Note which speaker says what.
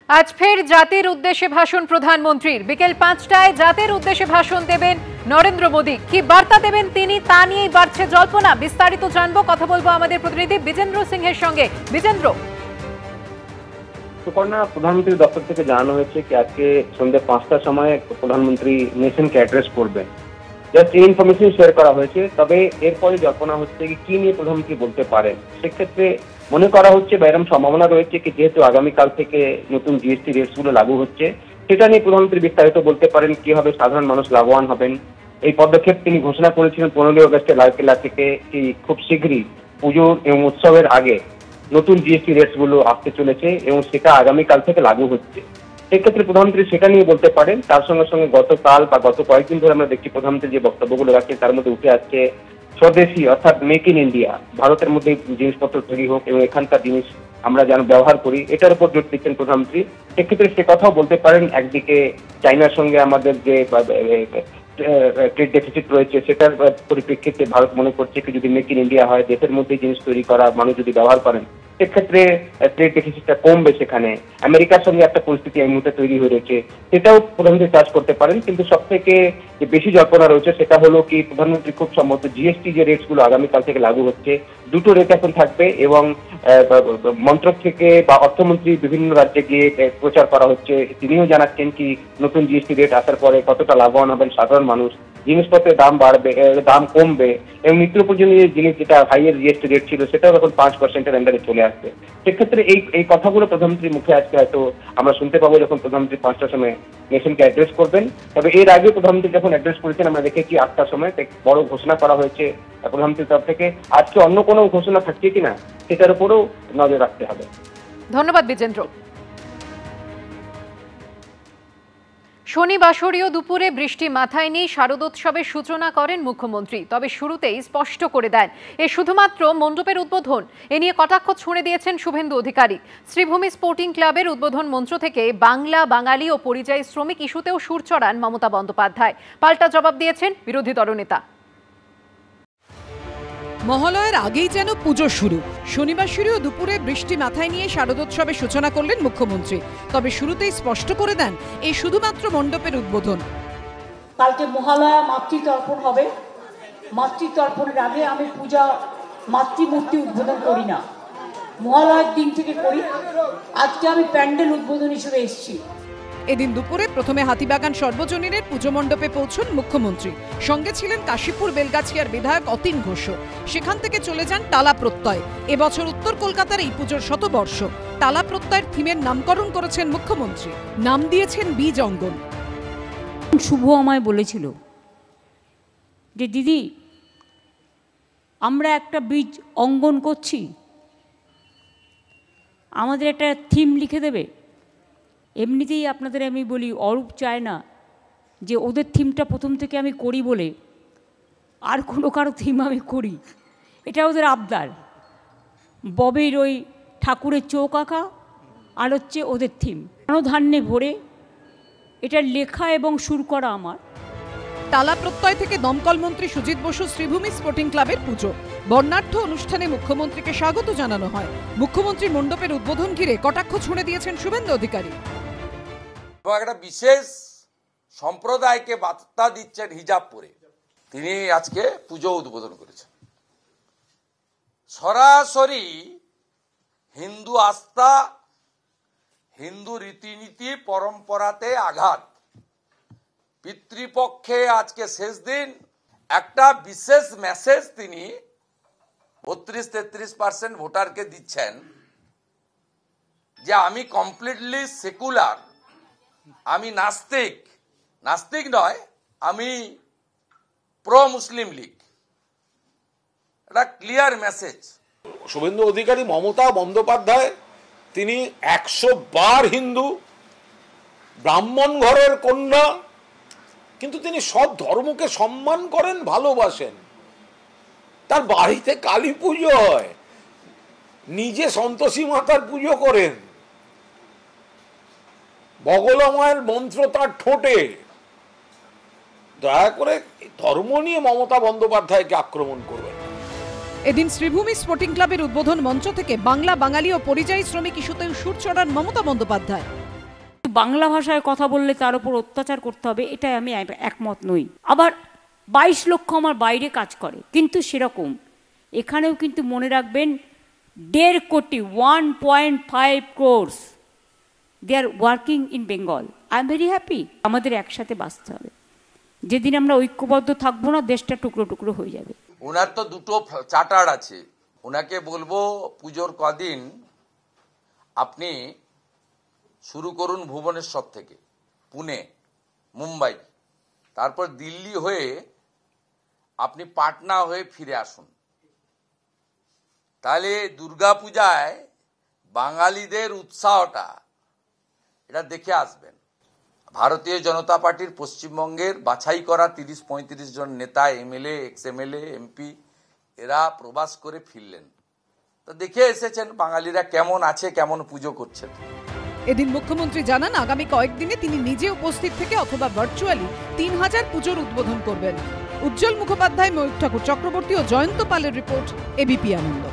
Speaker 1: আজ ফের জাতির উদ্দেশ্যে ভাষণ প্রধানমন্ত্রীর। বিকেল ৫টায় জাতির উদ্দেশ্যে ভাষণ দেবেন নরেন্দ্র মোদী। কি বার্তা দেবেন তিনি, তা নিয়েই বাড়ছে জল্পনা। বিস্তারিত জানবো, কথা বলবো আমাদের প্রতিনিধি বিজেন্দ্র সিংহের সঙ্গে। বিজেন্দ্র,
Speaker 2: সুকর্ণা, প্রধানমন্ত্রীর দপ্তর থেকে জানানো হয়েছে কি আজকে সন্ধ্যে ৫টার সময় প্রধানমন্ত্রী নেশনকে অ্যাড্রেস করবেন। জাস্ট এই ইনফরমেশন শেয়ার করা হয়েছে। তবে এরপরে জল্পনা হচ্ছে কি নিয়ে প্রধানমন্ত্রী বলতে পারেন। সেক্ষেত্রে মনে করা হচ্ছে বা এরকম সম্ভাবনা রয়েছে কি যেহেতু আগামীকাল থেকে নতুন জিএসটি রেটসগুলো লাগু হচ্ছে, সেটা নিয়ে প্রধানমন্ত্রী বিস্তারিত বলতে পারেন, কিভাবে সাধারণ মানুষ লাভবান হবেন। এই পদক্ষেপ তিনি ঘোষণা করেছিলেন 15 আগস্টে লালকেল্লা থেকে কি খুব শীঘ্রই পুজোর এবং উৎসবের আগে নতুন জিএসটি রেটস গুলো আসতে চলেছে এবং সেটা আগামীকাল থেকে লাগু হচ্ছে। সেক্ষেত্রে প্রধানমন্ত্রী সেটা নিয়ে বলতে পারেন। তার সঙ্গে সঙ্গে গতকাল বা গত কয়েকদিন ধরে আমরা দেখছি প্রধানমন্ত্রী যে বক্তব্যগুলো রাখছেন তার মধ্যে উঠে আসছে স্বদেশী অর্থাৎ মেক ইন ইন্ডিয়া, ভারতের মধ্যে জিনিসপত্র তৈরি হোক এবং এখানকার জিনিস আমরা যেন ব্যবহার করি, এটার উপর জোর দিচ্ছেন প্রধানমন্ত্রী। সেক্ষেত্রে সে কথাও বলতে পারেন। একদিকে চায়নার সঙ্গে আমাদের যে ট্রেড ডেফিসিট রয়েছে সেটার পরিপ্রেক্ষিতে ভারত মনে করছে কি যদি মেক ইন ইন্ডিয়া হয়, দেশের মধ্যে জিনিস তৈরি করা মানুষ যদি ব্যবহার করেন, সেক্ষেত্রে ট্রেড ডেফিসিটটা কমবে। সেখানে আমেরিকার সঙ্গে একটা পরিস্থিতি এই মুহূর্তে তৈরি হয়ে রয়েছে, সেটাও প্রধানমন্ত্রী চাষ করতে পারেন। কিন্তু সব থেকে যে বেশি জল্পনা রয়েছে সেটা হলো কি প্রধানমন্ত্রী খুব সম্ভবত জিএসটি যে রেটস গুলো আগামীকাল থেকে লাগু হচ্ছে, দুটো রেট এখন থাকবে এবং মন্ত্রক থেকে বা অর্থমন্ত্রী বিভিন্ন রাজ্যে গিয়ে প্রচার করা হচ্ছে। তিনিও জানাচ্ছেন কি নতুন জিএসটি রেট আসার পরে কতটা লাভবান হবেন সাধারণ মানুষ, জিনিসপত্রের দাম বাড়বে, দাম কমবে এবং নিত্য প্রয়োজনীয় জিনিস যেটা হাইয়ের জিএসটি রেট ছিল সেটাও এখন 5%-এর আন্ডারে চলে আসবে। সেক্ষেত্রে এই কথাগুলো প্রধানমন্ত্রীর মুখে আজকে হয়তো আমরা শুনতে পাবো যখন প্রধানমন্ত্রী 5টার সময় নেশনকে অ্যাড্রেস করবেন। তবে এর আগে প্রধানমন্ত্রী যখন অ্যাড্রেস করেছেন আমরা দেখেছি 8টার সময় বড় ঘোষণা করা হয়েছে প্রধানমন্ত্রীর তরফ থেকে। আজকে অন্য কোনো ঘোষণা থাকছে কিনা সেটার উপরেও নজর রাখতে হবে।
Speaker 1: ধন্যবাদ বিজেন্দ্র। শনিবাসরীয় দুপুরে বৃষ্টি মাথায় নিয়ে শারদোৎসবের সূচনা করেন মুখ্যমন্ত্রী। তবে শুরুতেই স্পষ্ট করে দেন এ শুধুমাত্র মণ্ডপের উদ্বোধন। এ নিয়ে কটাক্ষ ছুঁড়ে দিয়েছেন শুভেন্দু অধিকারী। শ্রীভূমি স্পোর্টিং ক্লাবের উদ্বোধন মঞ্চ থেকে বাংলা, বাঙালি ও পরিযায়ী শ্রমিক ইস্যুতেও সুর চড়ান মমতা বন্দ্যোপাধ্যায়। পাল্টা জবাব দিয়েছেন বিরোধী দলনেতা।
Speaker 3: মহালয়ের আগেই যেন পুজো শুরু। শনিবাসরীয় দুপুরে বৃষ্টি মাথায় নিয়ে শারদোৎসবের সূচনা করলেন মুখ্যমন্ত্রী। তবে শুরুতেই স্পষ্ট করে দেন এই শুধুমাত্র মণ্ডপের উদ্বোধন।
Speaker 4: কালকে মহালয়া মাতৃতর্পণ হবে। মাতৃতর্পণের আগে আমি পূজা মাতৃমূর্তি উদ্বোধন করি না, মহালয়ার দিন থেকে করি। আজকে আমি প্যান্ডেল উদ্বোধন হিসেবে এসেছি।
Speaker 3: এদিন দুপুরে প্রথমে হাতিবাগান সর্বজনীনের পুজো মণ্ডপে পৌঁছন মুখ্যমন্ত্রী। সঙ্গে ছিলেন কাশীপুর বেলগাছিয়ার বিধায়ক অতীন ঘোষ। সেখান থেকে চলে যান টালা প্রত্যয়। এবছর উত্তর কলকাতার এই পুজোর শতবর্ষ। টালা প্রত্যয়ের থিমের নামকরণ করেছেন মুখ্যমন্ত্রী, নাম দিয়েছেন বীজ অঙ্গন।
Speaker 5: শুভ আমায় বলেছিল যে দিদি আমরা একটা বীজ অঙ্গন করছি, আমাদের একটা থিম লিখে দেবে। এমনিতেই আপনাদের আমি বলি, অরূপ চায় না যে ওদের থিমটা প্রথম থেকে আমি করি বলে আর কোনো কারো থিম আমি করি, এটা ওদের আবদার। ববের ওই ঠাকুরের চৌক আঁকা আর হচ্ছে ওদের থিম, ধান্যে ভরে এটা লেখা এবং সুর করা আমার।
Speaker 3: টালা প্রত্যয় থেকে দমকল মন্ত্রী সুজিত বসু শ্রীভূমি স্পোর্টিং ক্লাবের পুজো। বর্ণাঢ্য অনুষ্ঠানে মুখ্যমন্ত্রীকে স্বাগত জানানো হয়। মুখ্যমন্ত্রী মণ্ডপের উদ্বোধন ঘিরে কটাক্ষ ছুঁড়ে দিয়েছেন শুভেন্দু অধিকারী।
Speaker 6: একটা বিশেষ সম্প্রদায়কে বার্তা দিচ্ছেন হিজাব পরে, তিনি আজকে পুজো উদ্বোধন করেছেন। সরাসরি হিন্দু আস্থা, হিন্দু রীতিনীতি, পরম্পরাতে আঘাত। পিতৃপক্ষে আজকে শেষ দিন, একটা বিশেষ মেসেজ তিনি 32-33% ভোটারকে দিচ্ছেন যে আমি কমপ্লিটলি সেকুলার, আমি নাস্তিক। নাস্তিক নয়, আমি প্রো মুসলিম লীগ। এটা ক্লিয়ার মেসেজ।
Speaker 7: শুভেন্দু অধিকারী, মমতা বন্দ্যোপাধ্যায় তিনি 100 বার হিন্দু, ব্রাহ্মণ ঘরের কন্যা, কিন্তু তিনি সব ধর্মকে সম্মান করেন, ভালোবাসেন। তার বাড়িতে কালী পুজো হয়, নিজে সন্তোষী মাতার পুজো করেন, বগলা মায়ের মন্ত্র তার ঠোঁটে। দয়া করে ধর্ম নিয়ে মমতা বন্দ্যোপাধ্যায়কে আক্রমণ করবেন।
Speaker 3: এদিন শ্রীভূমি স্পোর্টিং ক্লাবের উদ্বোধন মঞ্চ থেকে বাংলা, বাঙালি ও পরিযায়ী শ্রমিক ইস্যুতেও সুর চড়ান মমতা বন্দ্যোপাধ্যায়।
Speaker 5: বাংলা ভাষায় কথা বললে তার উপর অত্যাচার করতে হবে, এটাই আমি একমত নই। আবার 22 লক্ষ আমার বাইরে কাজ করে, কিন্তু সেরকম এখানেও কিন্তু মনে রাখবেন 1.5 কোটি 1.5 crores they are working in Bengal. I am very happy. আমাদের একসাথে বাঁচতে হবে। যেদিন আমরা ঐক্যবদ্ধ থাকবো না, দেশটা টুকরো টুকরো হয়ে যাবে।
Speaker 6: ওনার তো দুটো চার্টার আছে, ওনাকে বলবো পুজোর কদিন আপনি শুরু করুন ভুবনেশ্বর থেকে, পুনে, মুম্বাই, তারপর দিল্লি হয়ে আপনি পাটনা হয়ে ফিরে আসুন। তাহলে দুর্গাপূজায় বাঙালিদের উৎসাহটা এটা দেখে আসবেন। ভারতীয় জনতা পার্টির পশ্চিমবঙ্গের বাছাই করা 30-35 জন নেতা, এমএলএ, এক্স এমএলএ, এমপি, এরা প্রবাস করে ফিরলেন, তো দেখে এসেছেন বাঙালিরা কেমন আছে, কেমন পুজো করছেন।
Speaker 3: এদিন মুখ্যমন্ত্রী জানান আগামী কয়েকদিনে তিনি নিজে উপস্থিত থেকে অথবা ভার্চুয়ালি 3000 পুজোর উদ্বোধন করবেন। উজ্জ্বল মুখোপাধ্যায়, ময়ূর ঠাকুর চক্রবর্তী ও জয়ন্ত পালের রিপোর্ট, এবিপি আনন্দ।